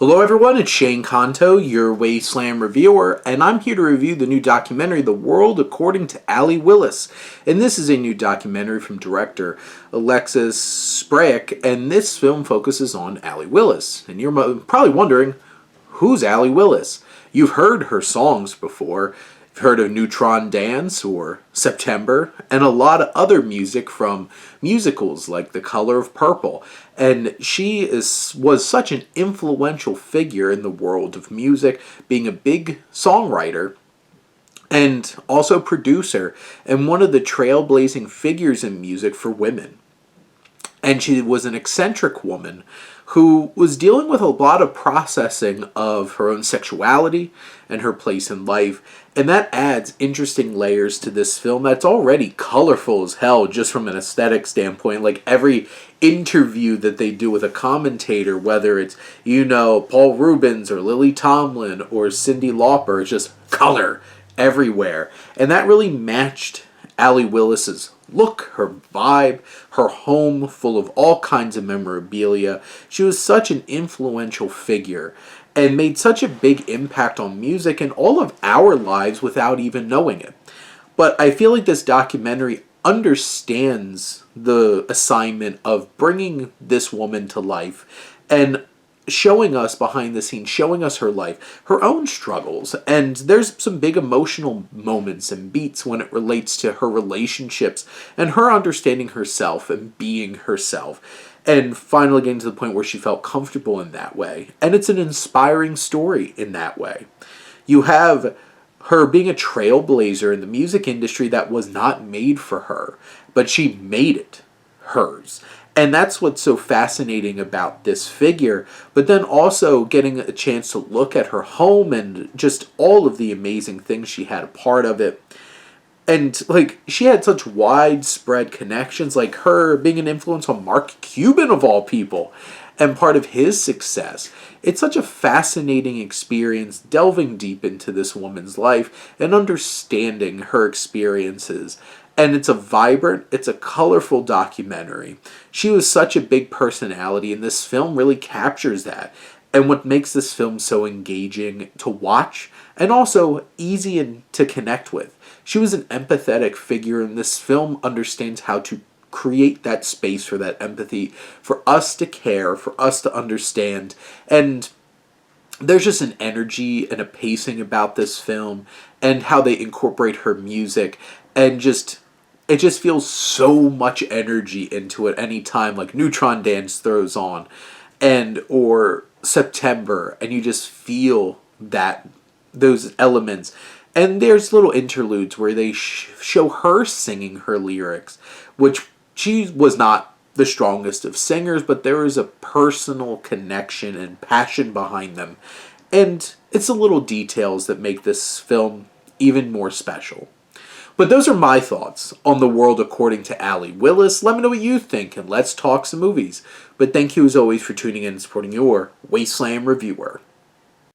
Hello everyone, it's Shane Kanto, your Wasteland reviewer, and I'm here to review the new documentary, The World According to Allee Willis. And this is a new documentary from director Alexis Sprague, and this film focuses on Allee Willis. And you're probably wondering, who's Allee Willis? You've heard her songs before. You've heard of Neutron Dance or September, and a lot of other music from musicals like The Color of Purple. And she was such an influential figure in the world of music, being a big songwriter and also producer, and one of the trailblazing figures in music for women. And she was an eccentric woman who was dealing with a lot of processing of her own sexuality and her place in life. And that adds interesting layers to this film that's already colorful as hell just from an aesthetic standpoint. Like every interview that they do with a commentator, whether it's, Paul Rubens or Lily Tomlin or Cyndi Lauper, it's just color everywhere. And that really matched Allee Willis's look, her vibe, her home full of all kinds of memorabilia. She was such an influential figure and made such a big impact on music and all of our lives without even knowing it. But I feel like this documentary understands the assignment of bringing this woman to life and showing us behind the scenes, showing us her life, her own struggles. And there's some big emotional moments and beats when it relates to her relationships and her understanding herself and being herself. And finally getting to the point where she felt comfortable in that way. And it's an inspiring story in that way. You have her being a trailblazer in the music industry that was not made for her, but she made it hers. And that's what's so fascinating about this figure. But then also getting a chance to look at her home and just all of the amazing things she had a part of it. And, she had such widespread connections, like her being an influence on Mark Cuban, of all people, and part of his success. It's such a fascinating experience delving deep into this woman's life and understanding her experiences. And it's a vibrant, it's a colorful documentary. She was such a big personality, and this film really captures that. And what makes this film so engaging to watch and also easy to connect with. She was an empathetic figure, and this film understands how to create that space for that empathy, for us to care, for us to understand. And there's just an energy and a pacing about this film and how they incorporate her music, and it just feels so much energy into it anytime like Neutron Dance throws on or September, and you just feel those elements. And there's little interludes where they show her singing her lyrics, which she was not the strongest of singers, but there is a personal connection and passion behind them. And it's the little details that make this film even more special. But those are my thoughts on The World According to Allee Willis. Let me know what you think, and let's talk some movies. But thank you as always for tuning in and supporting your Wasteland reviewer.